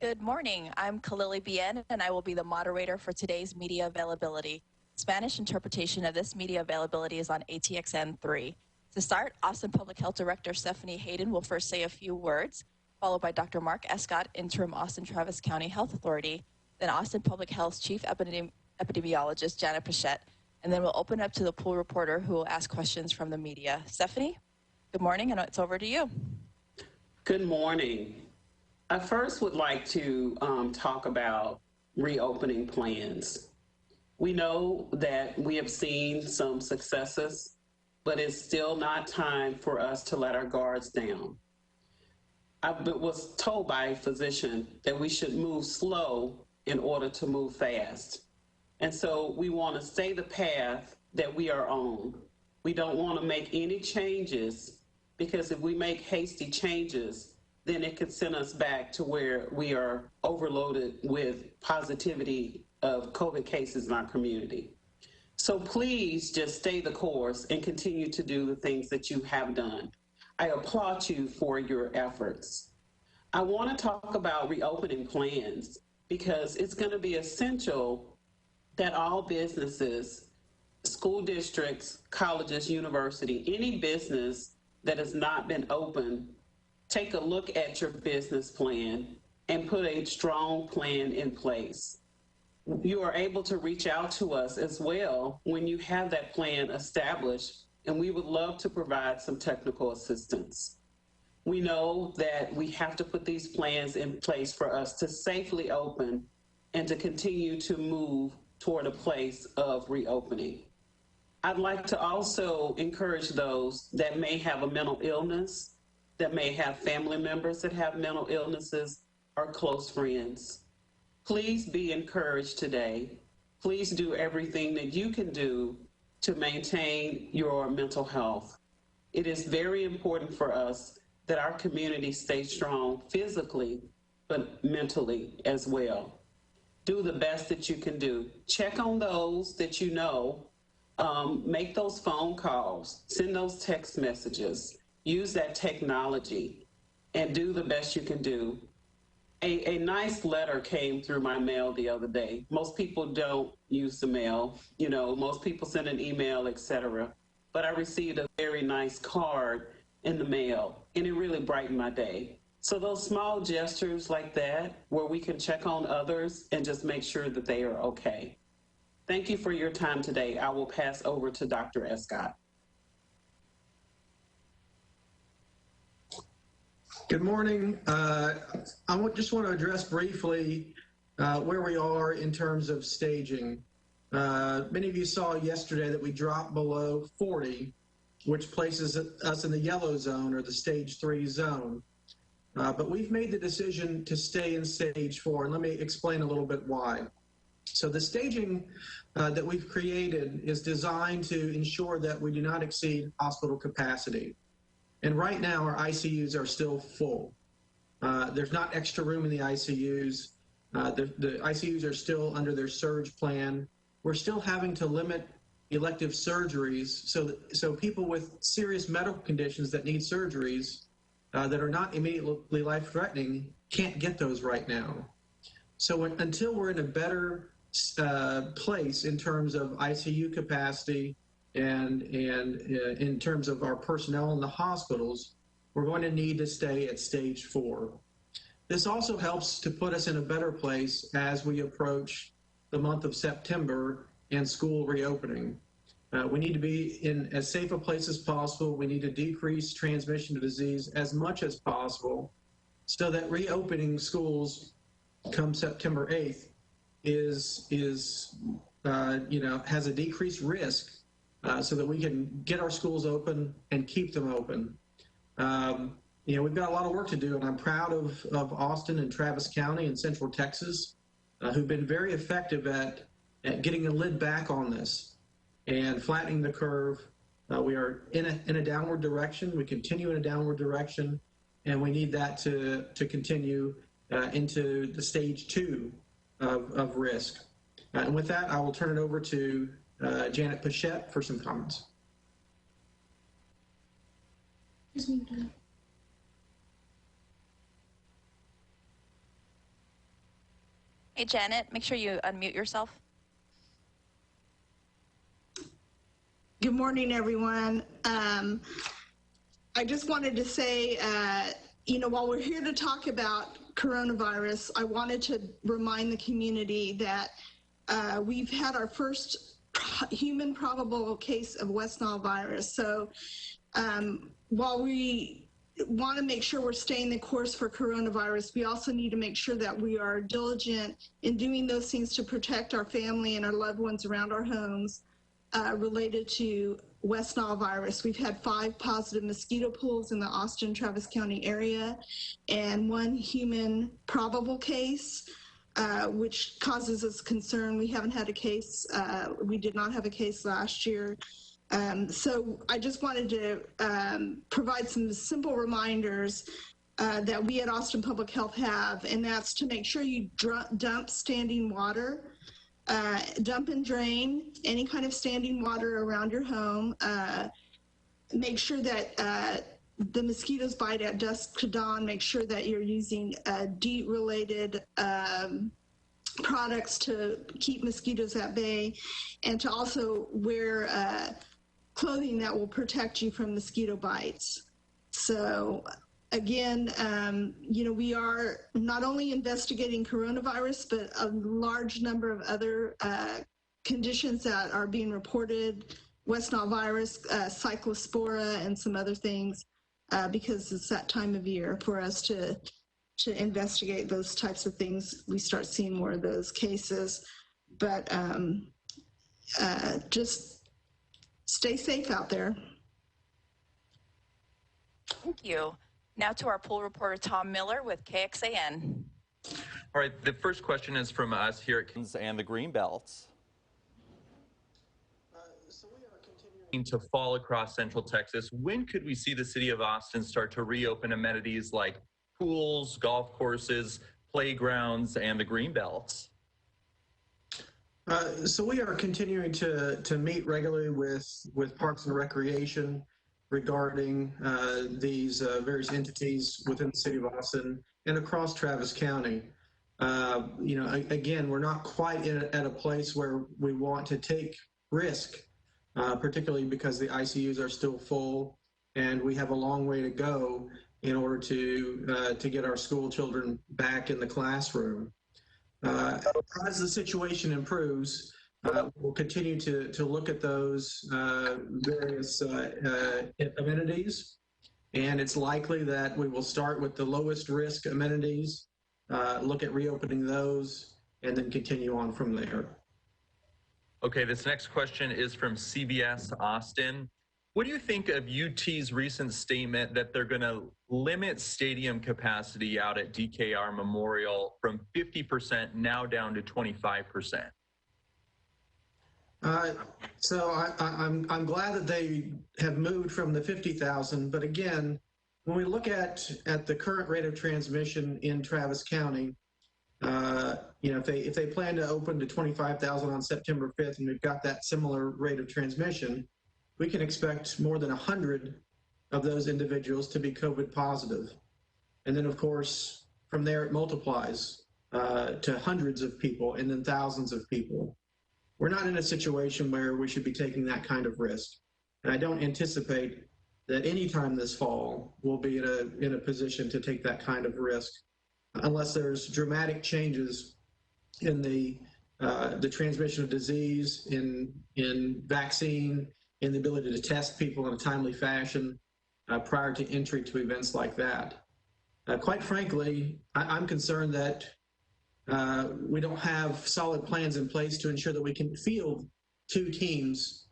Good morning. I'm Kalili Bien, and I will be the moderator for today's media availability. Spanish interpretation of this media availability is on ATXN 3. To start, Austin Public Health Director Stephanie Hayden will first say a few words, followed by Dr. Mark Escott, Interim Austin Travis County Health Authority, then Austin Public Health's Chief Epidemiologist Janet Pichette, and then we'll open up to the pool reporter who will ask questions from the media. Stephanie, good morning, and it's over to you. Good morning. I first would like to talk about reopening plans. We know that we have seen some successes, but it's still not time for us to let our guards down. I was told by a physician that we should move slow in order to move fast. And so we want to stay the path that we are on. We don't want to make any changes, because if we make hasty changes, then it could send us back to where we are overloaded with positivity of COVID cases in our community. So please just stay the course and continue to do the things that you have done. I applaud you for your efforts. I want to talk about reopening plans because it's going to be essential that all businesses, school districts, colleges, university, any business that has not been open, take a look at your business plan and put a strong plan in place. You are able to reach out to us as well when you have that plan established, and we would love to provide some technical assistance. We know that we have to put these plans in place for us to safely open and to continue to move toward a place of reopening. I'd like to also encourage those that may have a mental illness, that may have family members that have mental illnesses or close friends. Please be encouraged today. Please do everything that you can do to maintain your mental health. It is very important for us that our community stay strong physically, but mentally as well. Do the best that you can do. Check on those that you know. Make those phone calls, send those text messages. Use that technology and do the best you can do. A nice letter came through my mail the other day. Most people don't use the mail, most people send an email, etc. But I received a very nice card in the mail, and it really brightened my day. So those small gestures like that, where we can check on others and just make sure that they are okay. Thank you for your time today. I will pass over to Dr. Escott. Good morning. I just want to address briefly where we are in terms of staging. Many of you saw yesterday that we dropped below 40, which places us in the yellow zone, or the stage 3 zone. But we've made the decision to stay in stage 4, and let me explain a little bit why. So the staging that we've created is designed to ensure that we do not exceed hospital capacity. And right now, our ICUs are still full. There's not extra room in the ICUs. The ICUs are still under their surge plan. We're still having to limit elective surgeries so people with serious medical conditions that need surgeries that are not immediately life-threatening can't get those right now. So until we're in a better place in terms of ICU capacity and in terms of our personnel in the hospitals, we're going to need to stay at stage 4. This also helps to put us in a better place as we approach the month of September and school reopening. We need to be in as safe a place as possible. We need to decrease transmission of disease as much as possible so that reopening schools come September 8th has a decreased risk so that we can get our schools open and keep them open. We've got a lot of work to do, and I'm proud of Austin and Travis County and Central Texas, who've been very effective at getting a lid back on this and flattening the curve. We are in a downward direction. We continue in a downward direction, and we need that to continue into the stage 2 of risk. And with that, I will turn it over to Janet Pichette for some comments. Hey, Janet, make sure you unmute yourself. Good morning, everyone. I just wanted to say, while we're here to talk about coronavirus, I wanted to remind the community that we've had our first human probable case of West Nile virus. So while we want to make sure we're staying the course for coronavirus, we also need to make sure that we are diligent in doing those things to protect our family and our loved ones around our homes related to West Nile virus. We've had 5 positive mosquito pools in the Austin-Travis County area and 1 human probable case, which causes us concern. We haven't had a case. We did not have a case last year. So I just wanted to provide some simple reminders that we at Austin Public Health have, and that's to make sure you dump standing water, dump and drain any kind of standing water around your home. Make sure that the mosquitoes bite at dusk to dawn. Make sure that you're using DEET-related products to keep mosquitoes at bay, and to also wear clothing that will protect you from mosquito bites. So again, we are not only investigating coronavirus, but a large number of other conditions that are being reported, West Nile virus, cyclospora, and some other things, because it's that time of year for us to investigate those types of things. We start seeing more of those cases, but just stay safe out there. Thank you. Now to our pool reporter, Tom Miller with KXAN. All right, the first question is from us here at Kings and the Green Belts. So we are continuing To fall across Central Texas, when could we see the city of Austin start to reopen amenities like pools, golf courses, playgrounds, and the Green Belts? So we are continuing to meet regularly with Parks and Recreation regarding these various entities within the city of Austin and across Travis County. Again, we're not quite at a place where we want to take risk, particularly because the ICUs are still full and we have a long way to go in order to get our school children back in the classroom. As the situation improves, we'll continue to look at those various amenities, and it's likely that we will start with the lowest risk amenities, look at reopening those, and then continue on from there. Okay, this next question is from CBS Austin. What do you think of UT's recent statement that they're going to limit stadium capacity out at DKR Memorial from 50% now down to 25%? So I'm glad that they have moved from the 50,000, but again, when we look at the current rate of transmission in Travis County, if they plan to open to 25,000 on September 5th, and we've got that similar rate of transmission, we can expect more than 100 of those individuals to be COVID positive. And then, of course, from there it multiplies to hundreds of people and then thousands of people. We're not in a situation where we should be taking that kind of risk. And I don't anticipate that anytime this fall we'll be in a position to take that kind of risk unless there's dramatic changes in the transmission of disease, in vaccine, in the ability to test people in a timely fashion prior to entry to events like that. Quite frankly, I'm concerned that we don't have solid plans in place to ensure that we can field 2 teams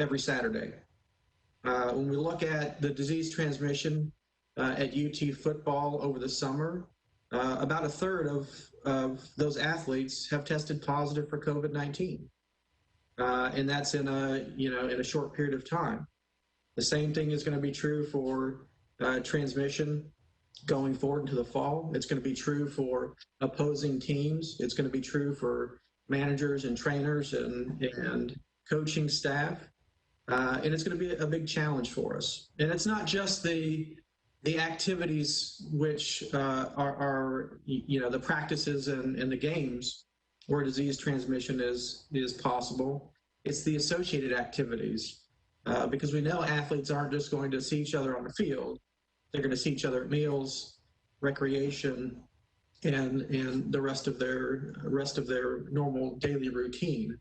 every Saturday. When we look at the disease transmission at UT football over the summer, about a third of those athletes have tested positive for COVID-19. And that's in a short period of time. The same thing is going to be true for transmission going forward into the fall. It's going to be true for opposing teams. It's going to be true for managers and trainers and coaching staff. And it's going to be a big challenge for us. And it's not just the the activities which are the practices and the games where disease transmission is possible. It's the associated activities, because we know athletes aren't just going to see each other on the field. They're going to see each other at meals, recreation, and the rest of their normal daily routine.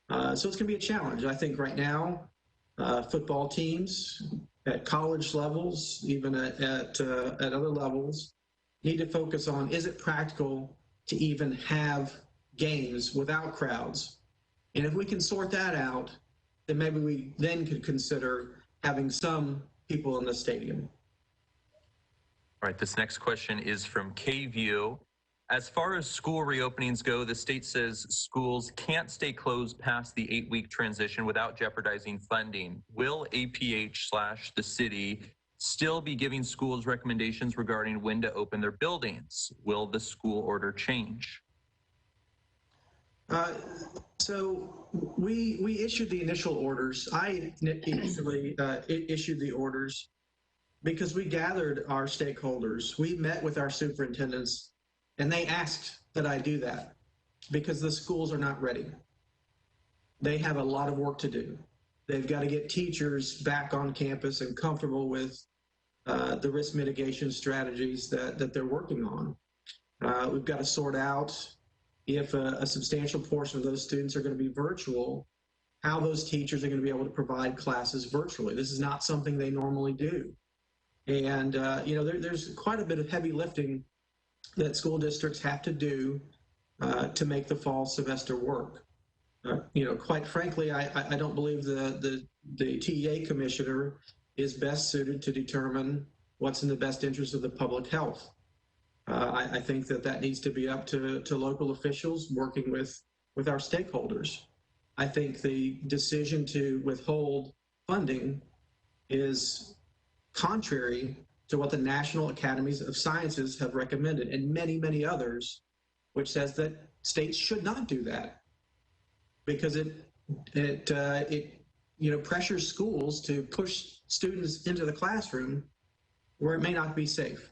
So it's going to be a challenge. I think right now, football teams at college levels, even at other levels, need to focus on, is it practical to even have games without crowds? And if we can sort that out, then maybe we then could consider having some people in the stadium. All right, this next question is from KView. As far as school reopenings go, the state says schools can't stay closed past the 8-week transition without jeopardizing funding. Will APH/the city still be giving schools recommendations regarding when to open their buildings? Will the school order change? So we issued the initial orders. I initially issued the orders because we gathered our stakeholders. We met with our superintendents, and they asked that I do that because the schools are not ready. They have a lot of work to do. They've got to get teachers back on campus and comfortable with the risk mitigation strategies that they're working on. We've got to sort out if a substantial portion of those students are going to be virtual, how those teachers are going to be able to provide classes virtually. This is not something they normally do. And, there's quite a bit of heavy lifting that school districts have to do to make the fall semester work. Quite frankly, I don't believe the TEA commissioner is best suited to determine what's in the best interest of the public health. I think that needs to be up to local officials working with our stakeholders. I think the decision to withhold funding is contrary to what the National Academies of Sciences have recommended, and many, many others, which says that states should not do that because it pressures schools to push students into the classroom where it may not be safe.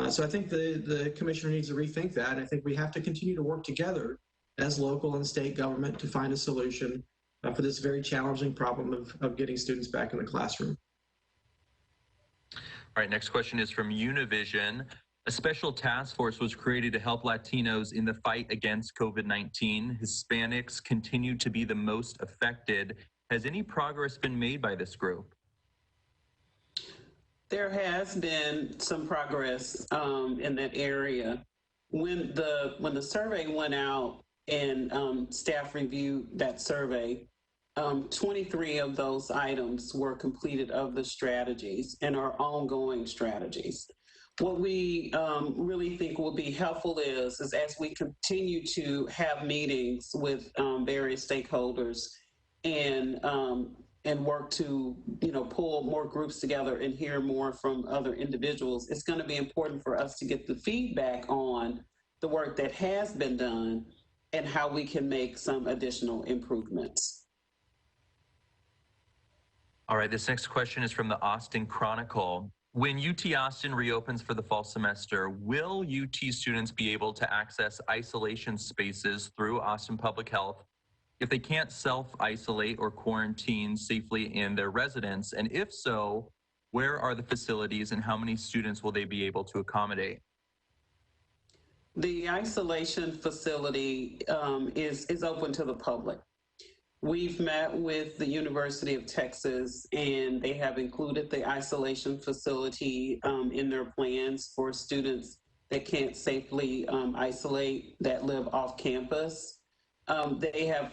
So I think the commissioner needs to rethink that. I think we have to continue to work together as local and state government to find a solution for this very challenging problem of getting students back in the classroom. All right, next question is from Univision. A special task force was created to help Latinos in the fight against COVID-19. Hispanics continue to be the most affected. Has any progress been made by this group? There has been some progress in that area. When the survey went out and staff reviewed that survey, 23 of those items were completed of the strategies and are ongoing strategies. What we really think will be helpful is as we continue to have meetings with various stakeholders and work to pull more groups together and hear more from other individuals, it's going to be important for us to get the feedback on the work that has been done and how we can make some additional improvements. All right, this next question is from the Austin Chronicle. When UT Austin reopens for the fall semester, will UT students be able to access isolation spaces through Austin Public Health if they can't self-isolate or quarantine safely in their residence? And if so, where are the facilities and how many students will they be able to accommodate? The isolation facility is open to the public. We've met with the University of Texas, and they have included the isolation facility in their plans for students that can't safely isolate that live off campus. They have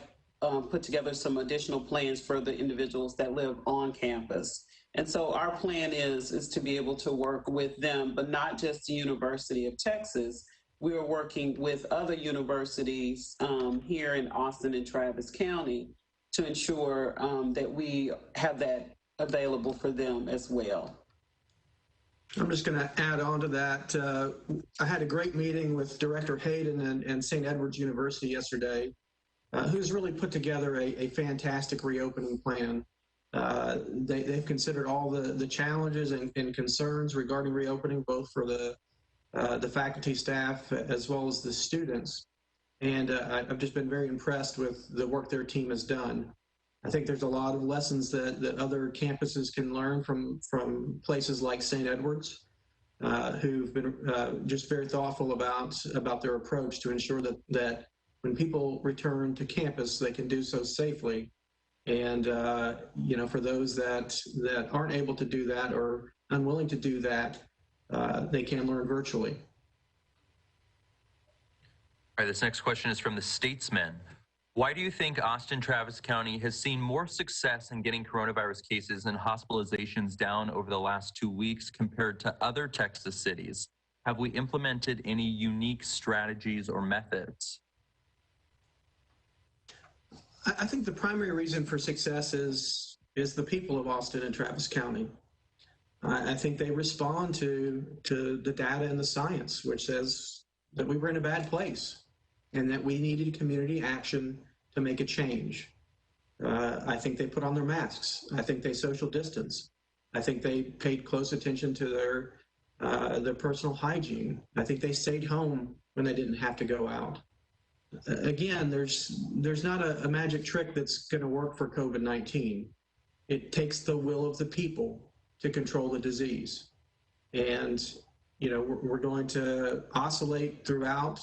put together some additional plans for the individuals that live on campus. And so our plan is to be able to work with them, but not just the University of Texas. We are working with other universities here in Austin and Travis County to ensure that we have that available for them as well. I'm just going to add on to that. I had a great meeting with Director Hayden and St. Edward's University yesterday, who's really put together a fantastic reopening plan. They've considered all the challenges and concerns regarding reopening, both for the faculty, staff, as well as the students. And I've just been very impressed with the work their team has done. I think there's a lot of lessons that other campuses can learn from places like St. Edward's, who've been just very thoughtful about their approach to ensure that when people return to campus, they can do so safely. And for those that aren't able to do that or unwilling to do that, they can learn virtually. All right, this next question is from the Statesman. Why do you think Austin-Travis County has seen more success in getting coronavirus cases and hospitalizations down over the last 2 weeks compared to other Texas cities? Have we implemented any unique strategies or methods? I think the primary reason for success is the people of Austin and Travis County. I think they respond to the data and the science, which says that we were in a bad place and that we needed community action to make a change. I think they put on their masks. I think they social distance. I think they paid close attention to their personal hygiene. I think they stayed home when they didn't have to go out. Again, there's not a magic trick that's going to work for COVID-19. It takes the will of the people to control the disease. And we're going to oscillate throughout,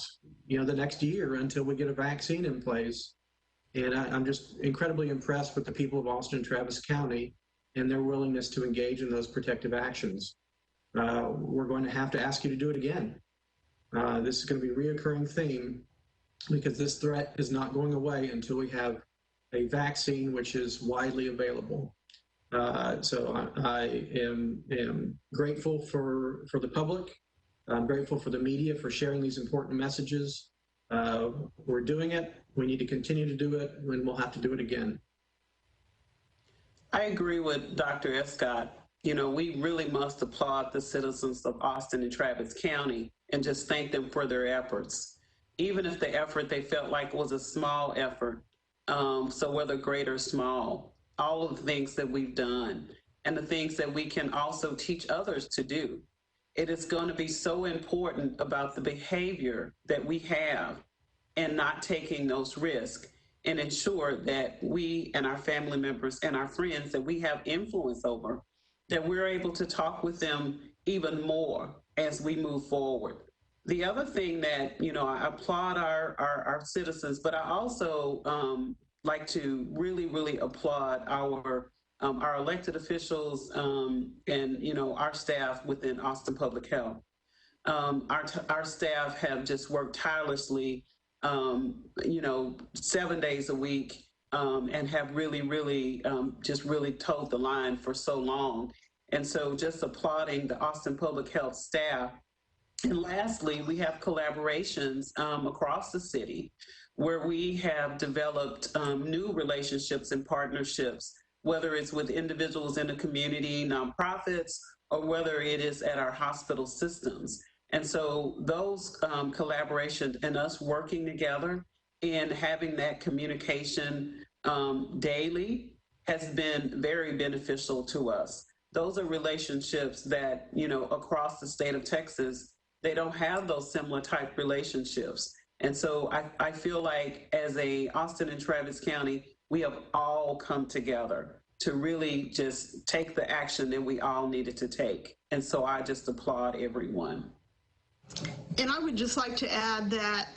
the next year until we get a vaccine in place. And I'm just incredibly impressed with the people of Austin and Travis County and their willingness to engage in those protective actions. We're going to have to ask you to do it again. This is going to be a reoccurring theme because this threat is not going away until we have a vaccine which is widely available. So I am grateful for the public. I'm grateful for the media for sharing these important messages. We're doing it. We need to continue to do it, and we'll have to do it again. I agree with Dr. Escott. We really must applaud the citizens of Austin and Travis County and just thank them for their efforts. Even if the effort they felt like was a small effort, so whether great or small, all of the things that we've done and the things that we can also teach others to do. It is going to be so important about the behavior that we have and not taking those risks and ensure that we and our family members and our friends that we have influence over, that we're able to talk with them even more as we move forward. The other thing that, I applaud our citizens, but I also like to really, really applaud our elected officials and, our staff within Austin Public Health. Our staff have just worked tirelessly, 7 days a week and have really, really just really towed the line for so long. And so just applauding the Austin Public Health staff. And lastly, we have collaborations across the city where we have developed new relationships and partnerships, whether it's with individuals in the community, nonprofits, or whether it is at our hospital systems. And so those collaborations and us working together and having that communication daily has been very beneficial to us. Those are relationships that, across the state of Texas, they don't have those similar type relationships. And so I feel like as a Austin and Travis County, we have all come together to really just take the action that we all needed to take. And so I just applaud everyone. And I would just like to add that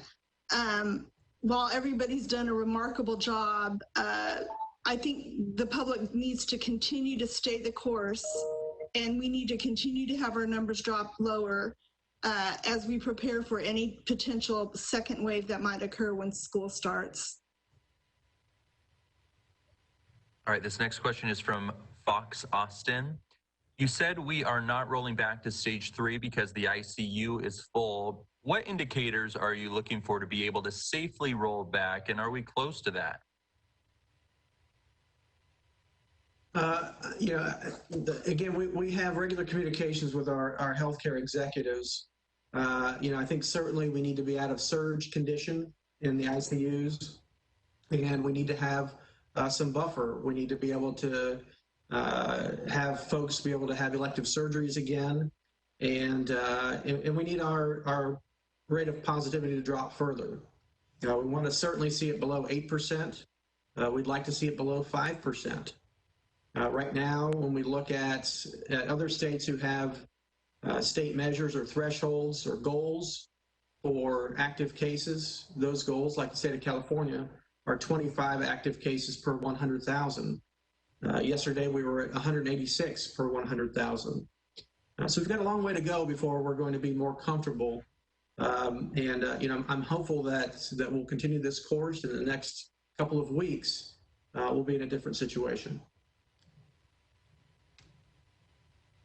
while everybody's done a remarkable job, I think the public needs to continue to stay the course, and we need to continue to have our numbers drop lower as we prepare for any potential second wave that might occur when school starts. All right, this next question is from Fox Austin. You said we are not rolling back to stage 3 because the ICU is full. What indicators are you looking for to be able to safely roll back, and are we close to that? Again, we have regular communications with our healthcare executives. I think certainly we need to be out of surge condition in the ICUs, and we need to have some buffer. We need to be able to have folks be able to have elective surgeries again, and we need our rate of positivity to drop further. We want to certainly see it below 8%. We'd like to see it below 5%. Right now, when we look at other states who have state measures or thresholds or goals for active cases, those goals, like the state of California, are 25 active cases per 100,000. Yesterday, we were at 186 per 100,000. So we've got a long way to go before we're going to be more comfortable. I'm hopeful that we'll continue this course in the next couple of weeks. We'll be in a different situation.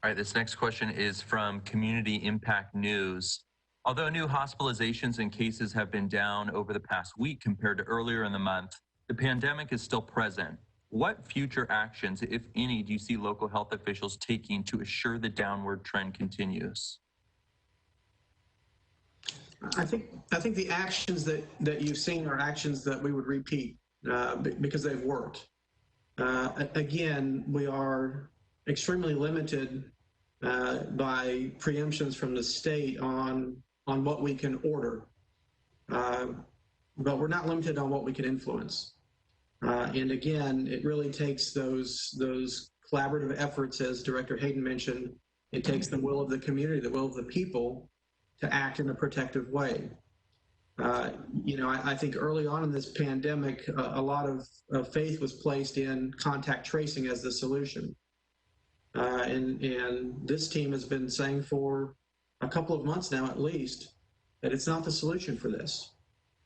All right, this next question is from Community Impact News. Although new hospitalizations and cases have been down over the past week compared to earlier in the month, the pandemic is still present. What future actions, if any, do you see local health officials taking to assure the downward trend continues? I think the actions that you've seen are actions that we would repeat because they've worked. Again, we are extremely limited by preemptions from the state on what we can order, but we're not limited on what we can influence. And again, it really takes those collaborative efforts, as Director Hayden mentioned. It takes the will of the community, the will of the people, to act in a protective way. I think early on in this pandemic, a lot of faith was placed in contact tracing as the solution. And this team has been saying for a couple of months now, at least, that it's not the solution for this.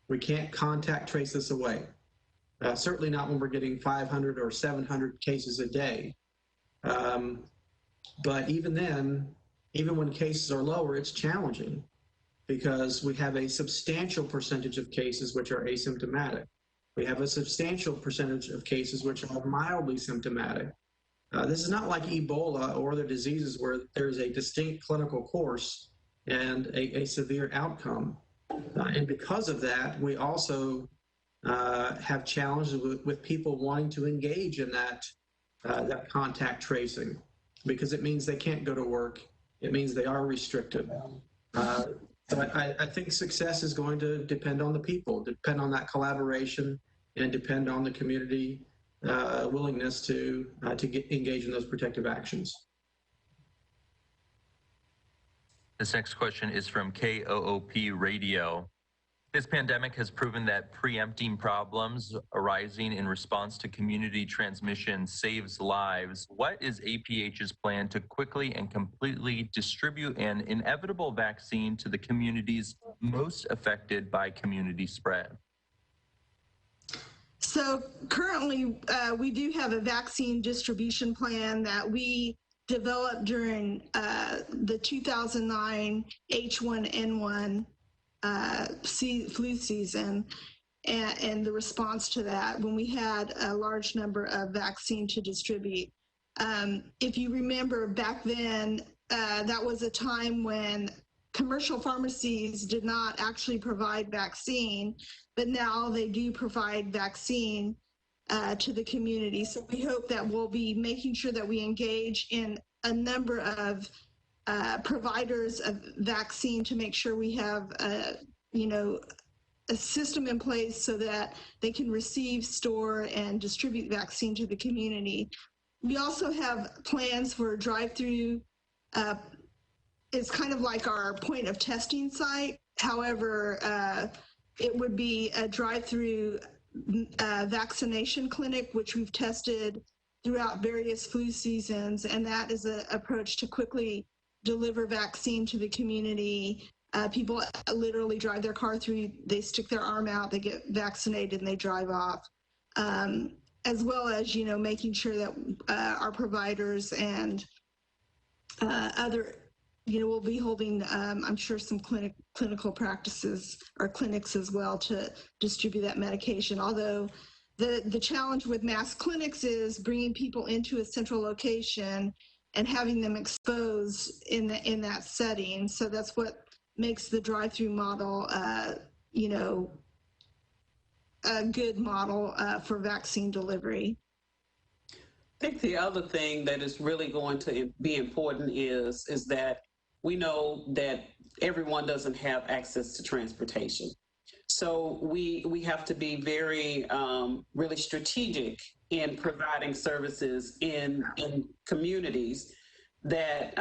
We can't contact trace this away. Certainly not when we're getting 500 or 700 cases a day. But even then, even when cases are lower, it's challenging because we have a substantial percentage of cases which are asymptomatic. We have a substantial percentage of cases which are mildly symptomatic. This is not like Ebola or other diseases where there's a distinct clinical course and a severe outcome. And because of that, we also have challenges with people wanting to engage in that contact tracing, because it means they can't go to work. It means they are restricted. So I think success is going to depend on the people, depend on that collaboration, and depend on the community willingness to engage in those protective actions. This next question is from KOOP Radio. This pandemic has proven that preempting problems arising in response to community transmission saves lives. What is APH's plan to quickly and completely distribute an inevitable vaccine to the communities most affected by community spread? So currently, we do have a vaccine distribution plan that we developed during the 2009 H1N1 flu season, and the response to that when we had a large number of vaccine to distribute. If you remember back then, that was a time when commercial pharmacies did not actually provide vaccine, but now they do provide vaccine to the community. So we hope that we'll be making sure that we engage in a number of providers of vaccine to make sure we have a system in place so that they can receive, store, and distribute vaccine to the community. We also have plans for a drive-through. It's kind of like our point of testing site. However, it would be a drive-through vaccination clinic, which we've tested throughout various flu seasons, and that is an approach to quickly deliver vaccine to the community. People literally drive their car through, they stick their arm out, they get vaccinated, and they drive off. As well as, making sure that our providers and other, we'll be holding, I'm sure, some clinical practices or clinics as well to distribute that medication. Although the challenge with mass clinics is bringing people into a central location and having them exposed in that setting. So that's what makes the drive-through model, a good model for vaccine delivery. I think the other thing that is really going to be important is that we know that everyone doesn't have access to transportation. So we have to be very really strategic in providing services in communities that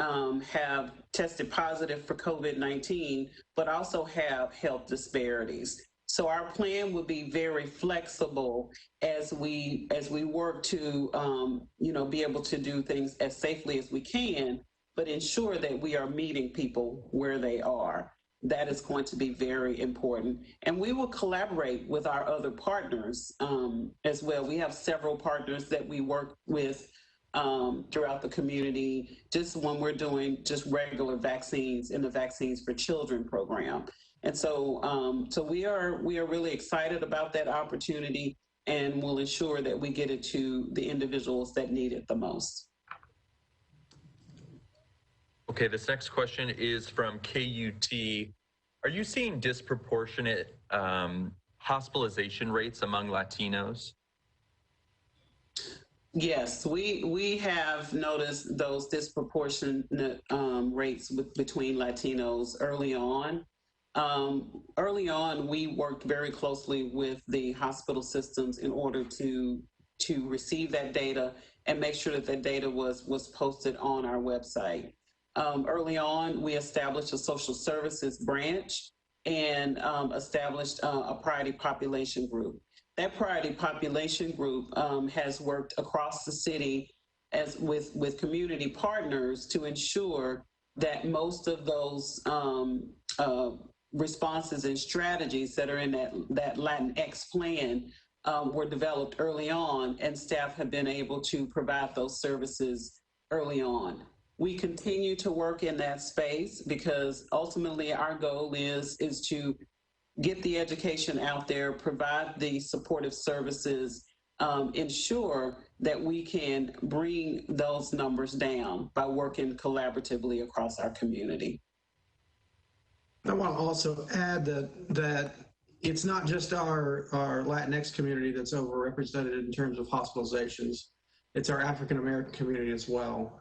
have tested positive for COVID-19, but also have health disparities. So our plan would be very flexible as we work to be able to do things as safely as we can, but ensure that we are meeting people where they are. That is going to be very important. And we will collaborate with our other partners as well. We have several partners that we work with throughout the community, just when we're doing just regular vaccines in the Vaccines for Children program. And so we are really excited about that opportunity, and will ensure that we get it to the individuals that need it the most. Okay, this next question is from KUT. Are you seeing disproportionate hospitalization rates among Latinos? Yes, we have noticed those disproportionate rates between Latinos early on. Early on, we worked very closely with the hospital systems in order to receive that data and make sure that data was posted on our website. Early on, we established a social services branch and established a priority population group. That priority population group has worked across the city with community partners to ensure that most of those responses and strategies that are in that Latinx plan were developed early on, and staff have been able to provide those services early on. We continue to work in that space because ultimately our goal is to get the education out there, provide the supportive services, ensure that we can bring those numbers down by working collaboratively across our community. I want to also add that it's not just our Latinx community that's overrepresented in terms of hospitalizations. It's our African American community as well.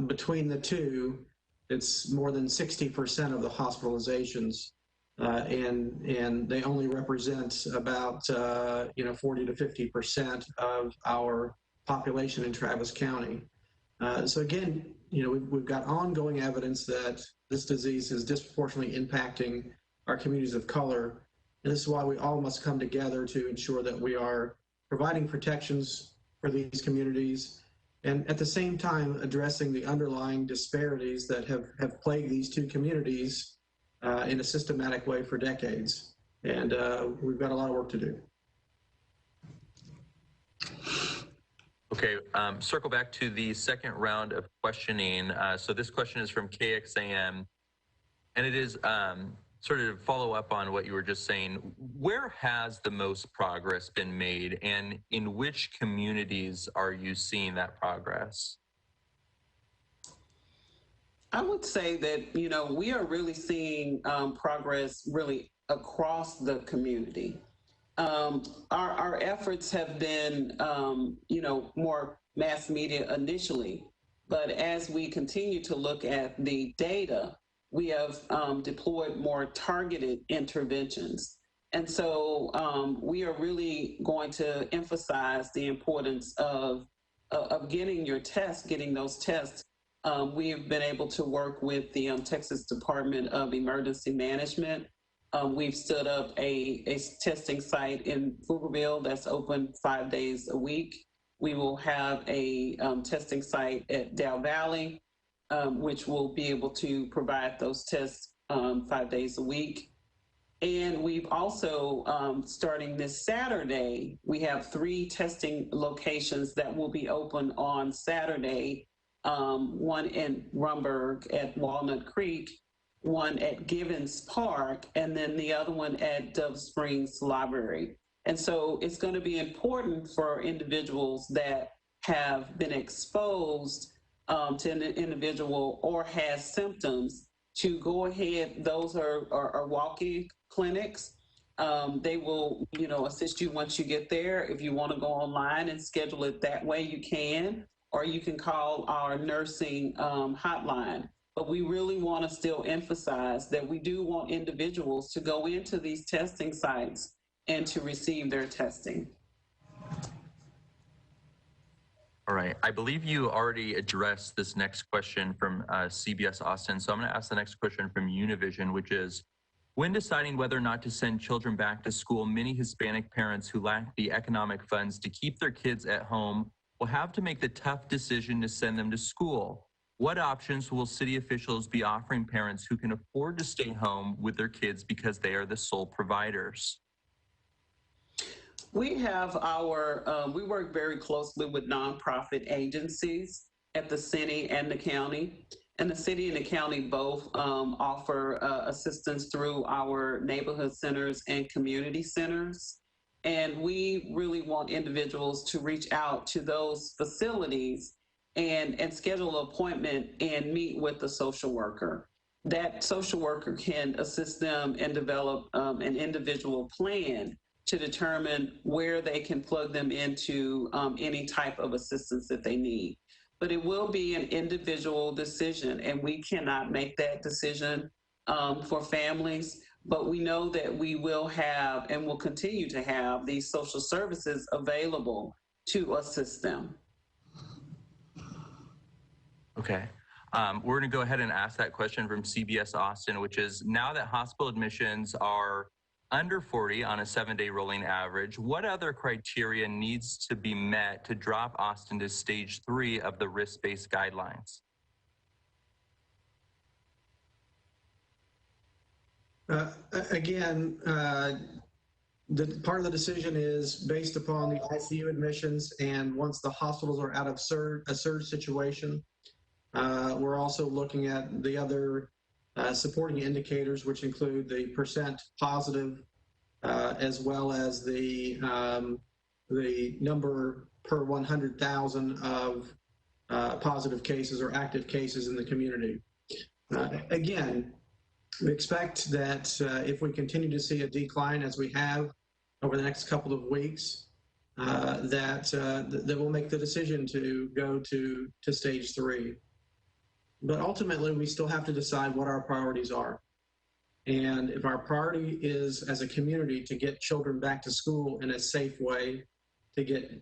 Between the two, it's more than 60% of the hospitalizations, and they only represent about 40 to 50% of our population in Travis County. So again, we've got ongoing evidence that this disease is disproportionately impacting our communities of color, and this is why we all must come together to ensure that we are providing protections for these communities, and at the same time addressing the underlying disparities that have plagued these two communities in a systematic way for decades. And we've got a lot of work to do. Okay, circle back to the second round of questioning. So this question is from KXAM, and it is sort of follow up on what you were just saying. Where has the most progress been made, and in which communities are you seeing that progress? I would say that, we are really seeing progress really across the community. Our efforts have been, more mass media initially, but as we continue to look at the data, we have deployed more targeted interventions. And so we are really going to emphasize the importance of getting those tests. We have been able to work with the Texas Department of Emergency Management. We've stood up a testing site in Pflugerville that's open 5 days a week. We will have a testing site at Dow Valley, which will be able to provide those tests 5 days a week. And we've also, starting this Saturday, we have 3 testing locations that will be open on Saturday, one in Rumberg at Walnut Creek, one at Givens Park, and then the other one at Dove Springs Library. And so it's going to be important for individuals that have been exposed to an individual or has symptoms to go ahead. Those are walk-in clinics. They will, assist you once you get there. If you want to go online and schedule it that way, you can, or you can call our nursing hotline. But we really want to still emphasize that we do want individuals to go into these testing sites and to receive their testing. All right. I believe you already addressed this next question from CBS Austin. So I'm going to ask the next question from Univision, which is, when deciding whether or not to send children back to school, many Hispanic parents who lack the economic funds to keep their kids at home will have to make the tough decision to send them to school. What options will city officials be offering parents who can afford to stay home with their kids because they are the sole providers? We have we work very closely with nonprofit agencies at the city and the county. And the city and the county both offer assistance through our neighborhood centers and community centers. And we really want individuals to reach out to those facilities and schedule an appointment and meet with the social worker. That social worker can assist them and develop an individual plan to determine where they can plug them into any type of assistance that they need. But it will be an individual decision, and we cannot make that decision for families. But we know that we will have and will continue to have these social services available to assist them. Okay. We're going to go ahead and ask that question from CBS Austin, which is, now that hospital admissions are under 40 on a 7-day rolling average, what other criteria needs to be met to drop Austin to stage 3 of the risk-based guidelines? Again, the part of the decision is based upon the ICU admissions, and once the hospitals are out of a surge situation, we're also looking at the other supporting indicators, which include the percent positive, as well as the number per 100,000 of positive cases or active cases in the community. Again, we expect that if we continue to see a decline as we have over the next couple of weeks, that we'll make the decision to go to stage 3. But ultimately, we still have to decide what our priorities are. And if our priority is, as a community, to get children back to school in a safe way, to get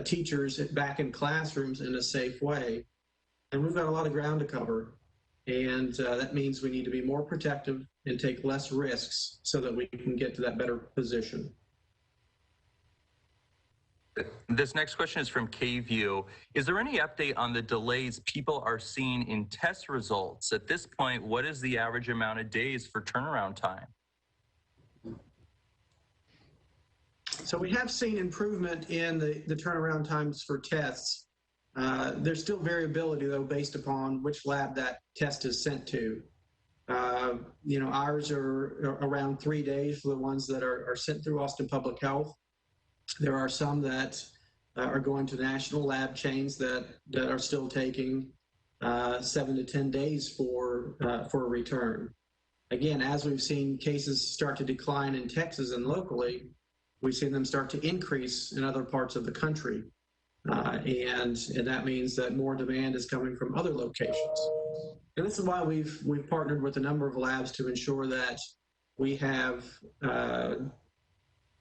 teachers back in classrooms in a safe way, and we've got a lot of ground to cover. And that means we need to be more protective and take less risks so that we can get to that better position. This next question is from KView. Is there any update on the delays people are seeing in test results? At this point, what is the average amount of days for turnaround time? So we have seen improvement in the turnaround times for tests. There's still variability, though, based upon which lab that test is sent to. Ours are around 3 days for the ones that are sent through Austin Public Health. There are some that are going to national lab chains that are still taking 7 to 10 days for a return. Again, as we've seen cases start to decline in Texas and locally, we've seen them start to increase in other parts of the country. And that means that more demand is coming from other locations. And this is why we've partnered with a number of labs to ensure that we have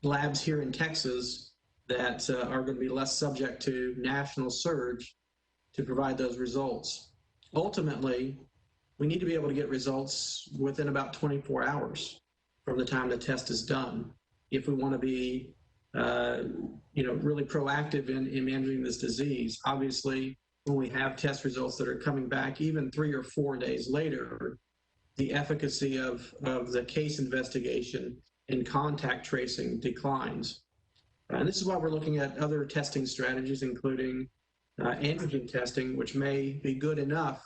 labs here in Texas that are going to be less subject to national surge to provide those results. Ultimately, we need to be able to get results within about 24 hours from the time the test is done if we want to be really proactive in managing this disease. Obviously, when we have test results that are coming back even 3 or 4 days later, the efficacy of the case investigation and contact tracing declines. And this is why we're looking at other testing strategies, including antigen testing, which may be good enough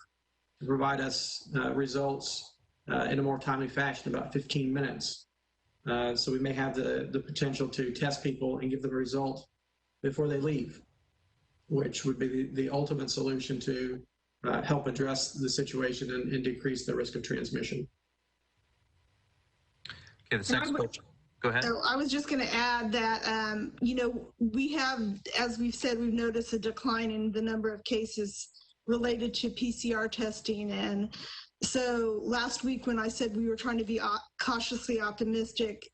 to provide us results in a more timely fashion, about 15 minutes. So we may have the potential to test people and give them a result before they leave, which would be the ultimate solution to help address the situation and decrease the risk of transmission. Okay, this next question. Go ahead. So I was just going to add that, you know, we have, as we've said, we've noticed a decline in the number of cases related to PCR testing. And so last week when I said we were trying to be cautiously optimistic,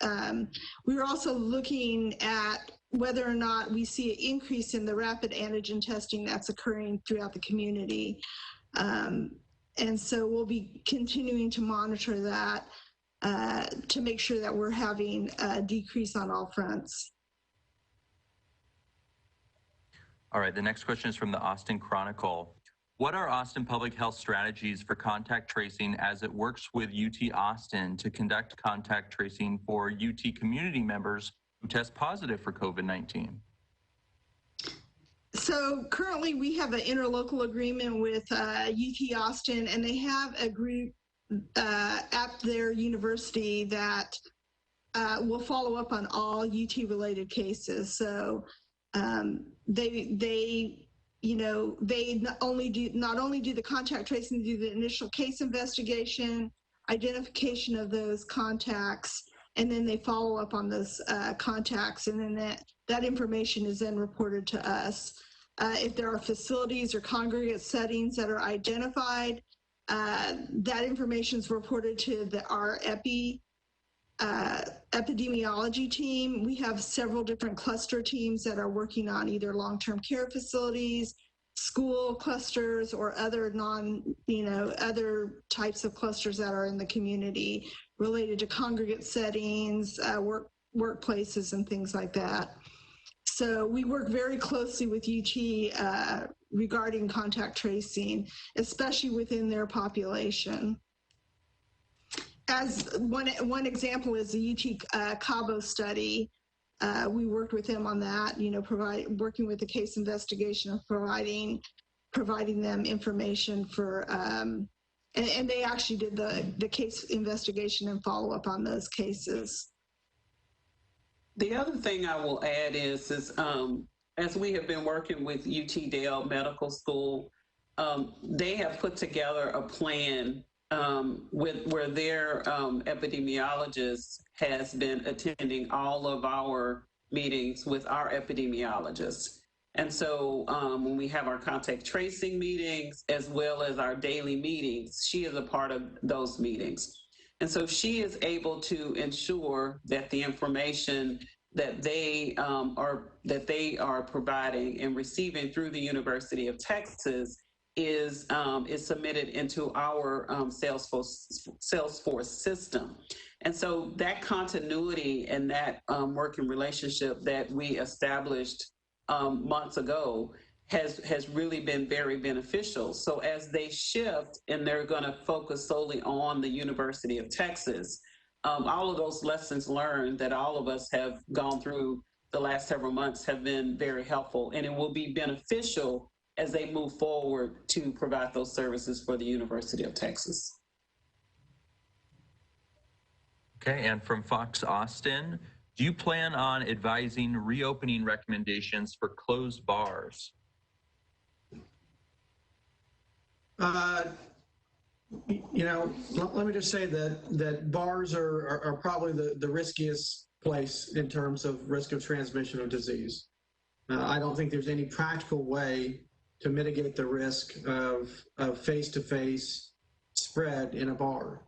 we were also looking at whether or not we see an increase in the rapid antigen testing that's occurring throughout the community. And so we'll be continuing to monitor that to make sure that we're having a decrease on all fronts. All right, the next question is from the Austin Chronicle. What are Austin Public Health strategies for contact tracing as it works with UT Austin to conduct contact tracing for UT community members who test positive for COVID-19? So currently we have an interlocal agreement with UT Austin, and they have a group at their university that will follow up on all UT related cases. So they you know, they not only do the contact tracing, do the initial case investigation, identification of those contacts, and then they follow up on those contacts, and then that information is then reported to us. If there are facilities or congregate settings that are identified, that information is reported to our epidemiology team. We have several different cluster teams that are working on either long-term care facilities, school clusters, or other other types of clusters that are in the community related to congregate settings, workplaces, and things like that. So we work very closely with UT regarding contact tracing, especially within their population. As one example is the UT Cabo study. We worked with them on that, you know, working with the case investigation of providing them information for, and they actually did the case investigation and follow up on those cases. The other thing I will add is as we have been working with UT Dale Medical School, they have put together a plan where their epidemiologist has been attending all of our meetings with our epidemiologists. And so when we have our contact tracing meetings, as well as our daily meetings, she is a part of those meetings. And so she is able to ensure that the information that they are providing and receiving through the University of Texas is submitted into our Salesforce system. And so that continuity and that working relationship that we established months ago has really been very beneficial. So as they shift and they're going to focus solely on the University of Texas, all of those lessons learned that all of us have gone through the last several months have been very helpful, and it will be beneficial as they move forward to provide those services for the University of Texas. Okay, and from Fox Austin, do you plan on advising reopening recommendations for closed bars? You know, let me just say that bars are probably the riskiest place in terms of risk of transmission of disease. I don't think there's any practical way to mitigate the risk of face-to-face spread in a bar.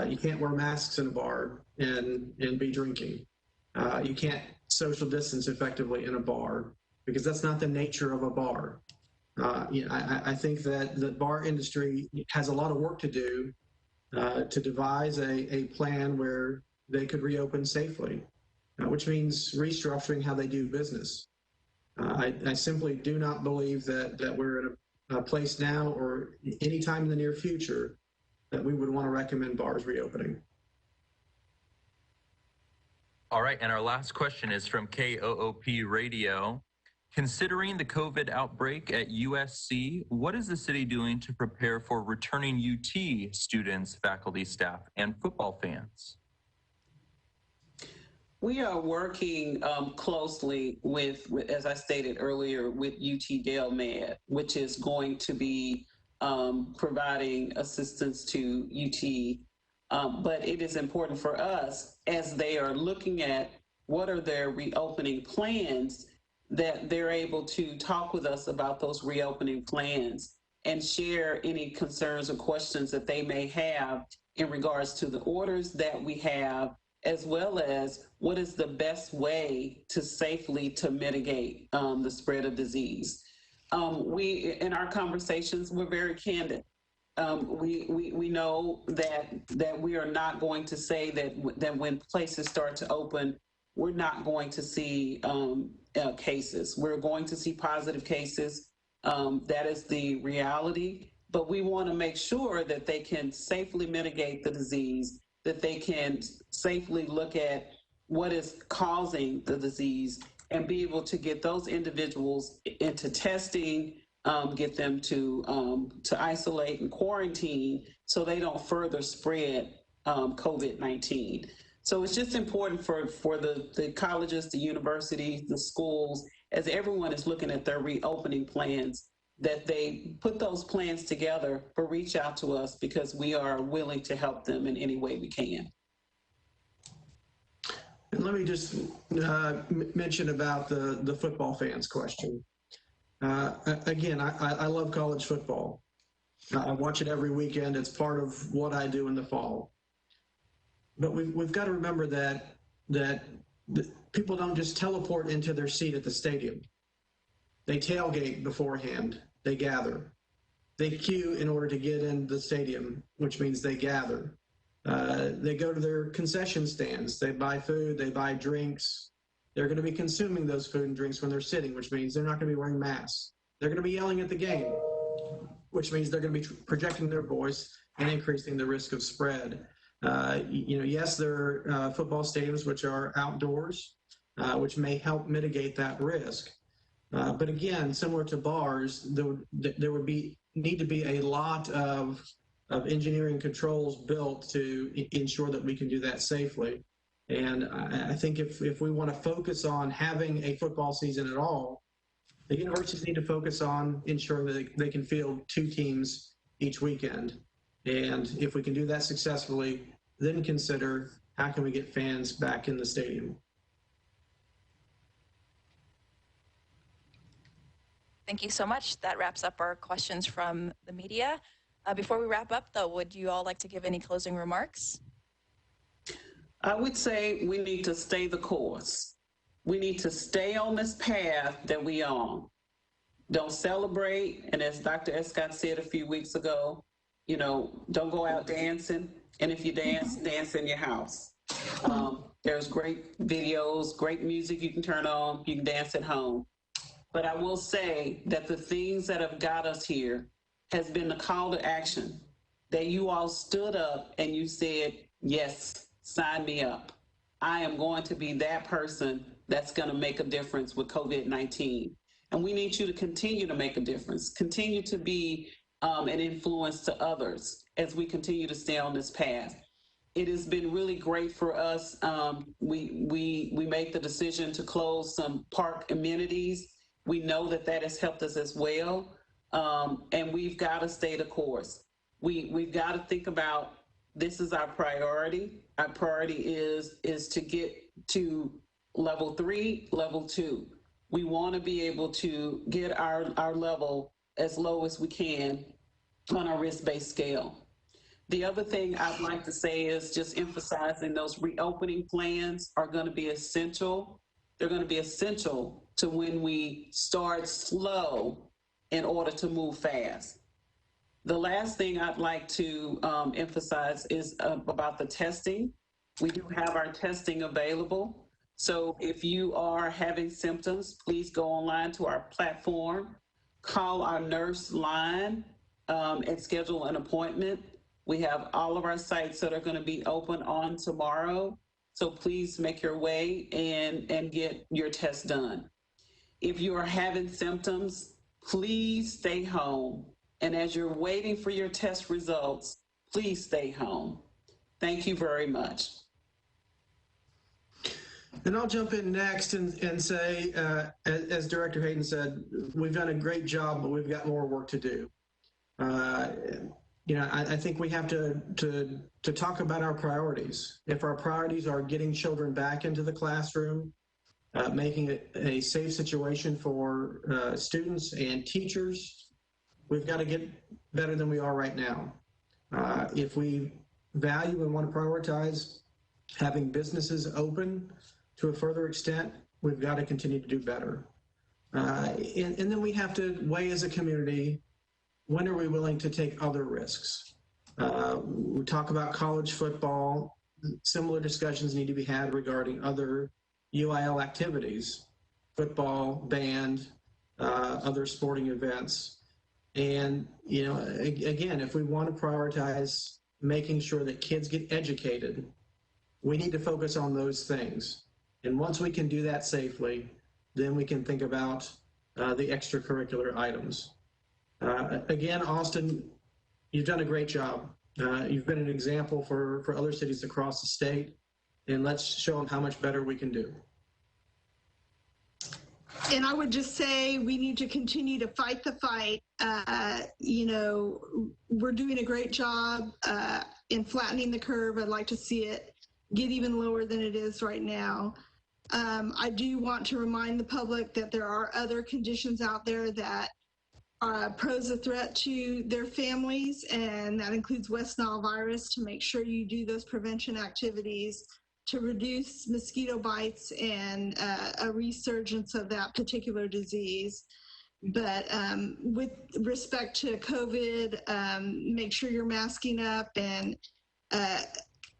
You can't wear masks in a bar and be drinking. You can't social distance effectively in a bar because that's not the nature of a bar. You know, I think that the bar industry has a lot of work to do to devise a plan where they could reopen safely, which means restructuring how they do business. I simply do not believe that we're in a place now or any time in the near future that we would want to recommend bars reopening. All right, and our last question is from KOOP Radio. Considering the COVID outbreak at USC, what is the city doing to prepare for returning UT students, faculty, staff, and football fans? We are working closely with, as I stated earlier, with UT Dale Med, which is going to be providing assistance to UT But it is important for us as they are looking at what are their reopening plans, that they're able to talk with us about those reopening plans and share any concerns or questions that they may have in regards to the orders that we have, as well as what is the best way to safely to mitigate the spread of disease. We, in our conversations, we're very candid. We know that we are not going to say that when places start to open, we're not going to see cases. We're going to see positive cases. That is the reality. But we want to make sure that they can safely mitigate the disease, that they can safely look at what is causing the disease and be able to get those individuals into testing, get them to isolate and quarantine so they don't further spread COVID-19. So it's just important for the colleges, the universities, the schools, as everyone is looking at their reopening plans, that they put those plans together, but reach out to us because we are willing to help them in any way we can. And let me just mention about the football fans question. Again, I love college football. I watch it every weekend. It's part of what I do in the fall. But we've got to remember that people don't just teleport into their seat at the stadium. They tailgate beforehand. They gather. They queue in order to get in the stadium, which means they gather. They go to their concession stands. They buy food. They buy drinks. They're going to be consuming those food and drinks when they're sitting, which means they're not going to be wearing masks. They're going to be yelling at the game, which means they're going to be projecting their voice and increasing the risk of spread. Yes, there are football stadiums which are outdoors, which may help mitigate that risk. But again, similar to bars, there would need to be a lot of engineering controls built to ensure that we can do that safely. And I think if we want to focus on having a football season at all, the universities need to focus on ensuring that they can field 2 teams each weekend. And if we can do that successfully, then consider how can we get fans back in the stadium. Thank you so much. That wraps up our questions from the media. Before we wrap up, though, would you all like to give any closing remarks? I would say we need to stay the course. We need to stay on this path that we on. Don't celebrate, and as Dr. Escott said a few weeks ago, don't go out dancing, and if you dance in your house. There's great videos, great music you can turn on, you can dance at home. But I will say that the things that have got us here has been the call to action, that you all stood up and you said, yes, sign me up. I am going to be that person that's going to make a difference with COVID-19. And we need you to continue to make a difference, continue to be an influence to others as we continue to stay on this path. It has been really great for us. We made the decision to close some park amenities. We know that has helped us as well. And we've got to stay the course. We've got to think about, this is our priority. Our priority is to get to level 3, level 2. We want to be able to get our level as low as we can on our risk-based scale. The other thing I'd like to say is just emphasizing those reopening plans are going to be essential. They're going to be essential to when we start slow in order to move fast. The last thing I'd like to emphasize is about the testing. We do have our testing available. So if you are having symptoms, please go online to our platform, call our nurse line, and schedule an appointment. We have all of our sites that are going to be open on tomorrow. So please make your way and get your test done. If you are having symptoms, please stay home. And as you're waiting for your test results, please stay home. Thank you very much. And I'll jump in next and say, as Director Hayden said, we've done a great job, but we've got more work to do. I think we have to talk about our priorities. If our priorities are getting children back into the classroom, making it a safe situation for students and teachers, we've got to get better than we are right now. If we value and want to prioritize having businesses open to a further extent, we've got to continue to do better. And then we have to weigh as a community, when are we willing to take other risks? We talk about college football. Similar discussions need to be had regarding other UIL activities, football, band, other sporting events. And, again, if we want to prioritize making sure that kids get educated, we need to focus on those things. And once we can do that safely, then we can think about the extracurricular items. Again, Austin, you've done a great job. You've been an example for other cities across the state, and let's show them how much better we can do. And I would just say we need to continue to fight the fight. We're doing a great job in flattening the curve. I'd like to see it get even lower than it is right now. I do want to remind the public that there are other conditions out there that pose a threat to their families, and that includes West Nile virus, to make sure you do those prevention activities to reduce mosquito bites and a resurgence of that particular disease. But with respect to COVID, make sure you're masking up and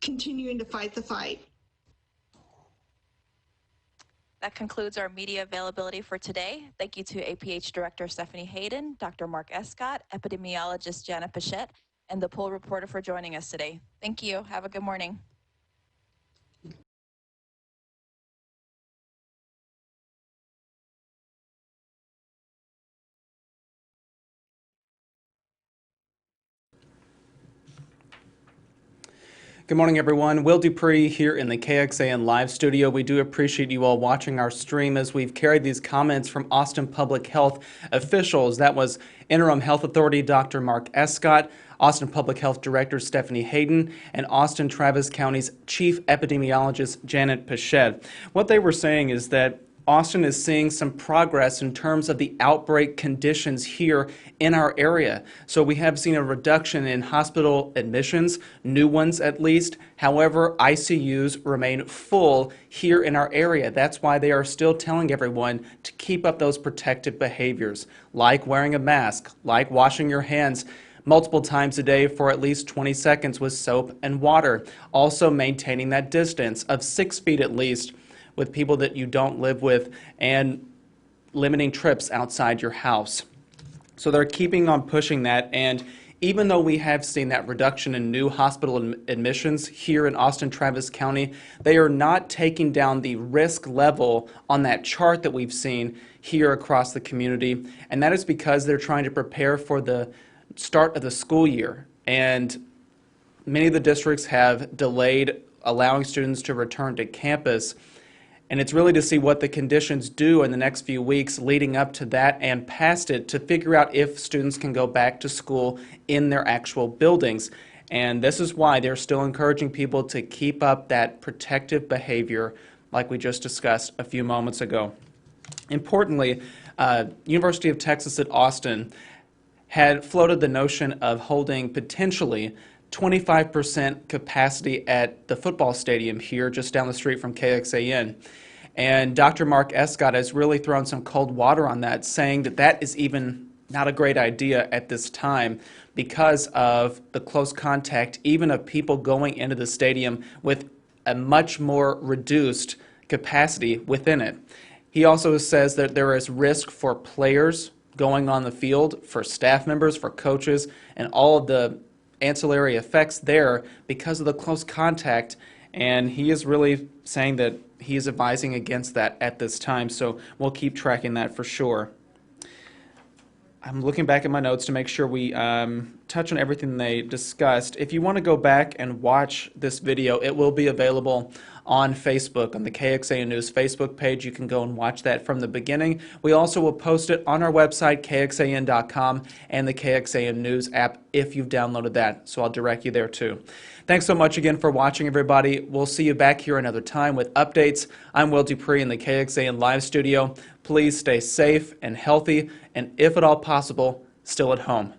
continuing to fight the fight. That concludes our media availability for today. Thank you to APH Director Stephanie Hayden, Dr. Mark Escott, Epidemiologist Janet Pichette, and the poll reporter for joining us today. Thank you. Have a good morning. Good morning, everyone. Will Dupree here in the KXAN live studio. We do appreciate you all watching our stream as we've carried these comments from Austin Public Health officials. That was Interim Health Authority Dr. Mark Escott, Austin Public Health Director Stephanie Hayden, and Austin Travis County's Chief Epidemiologist Janet Pichette. What they were saying is that Austin is seeing some progress in terms of the outbreak conditions here in our area. So we have seen a reduction in hospital admissions, new ones at least. However, ICUs remain full here in our area. That's why they are still telling everyone to keep up those protective behaviors, like wearing a mask, like washing your hands multiple times a day for at least 20 seconds with soap and water. Also maintaining that distance of 6 feet at least with people that you don't live with, and limiting trips outside your house. So they're keeping on pushing that, and even though we have seen that reduction in new hospital admissions here in Austin Travis County, they are not taking down the risk level on that chart that we've seen here across the community, and that is because they're trying to prepare for the start of the school year. And many of the districts have delayed allowing students to return to campus. And it's really to see what the conditions do in the next few weeks leading up to that and past it to figure out if students can go back to school in their actual buildings. And this is why they're still encouraging people to keep up that protective behavior like we just discussed a few moments ago. Importantly, University of Texas at Austin had floated the notion of holding potentially 25% capacity at the football stadium here just down the street from KXAN. And Dr. Mark Escott has really thrown some cold water on that, saying that that is even not a great idea at this time because of the close contact, even of people going into the stadium with a much more reduced capacity within it. He also says that there is risk for players going on the field, for staff members, for coaches, and all of the ancillary effects there because of the close contact, and he is really saying that he is advising against that at this time, so we'll keep tracking that for sure. I'm looking back at my notes to make sure we touch on everything they discussed. If you want to go back and watch this video, it will be available on Facebook, on the KXAN News Facebook page. You can go and watch that from the beginning. We also will post it on our website, kxan.com, and the KXAN News app if you've downloaded that. So I'll direct you there too. Thanks so much again for watching, everybody. We'll see you back here another time with updates. I'm Will Dupree in the KXAN Live Studio. Please stay safe and healthy, and if at all possible, still at home.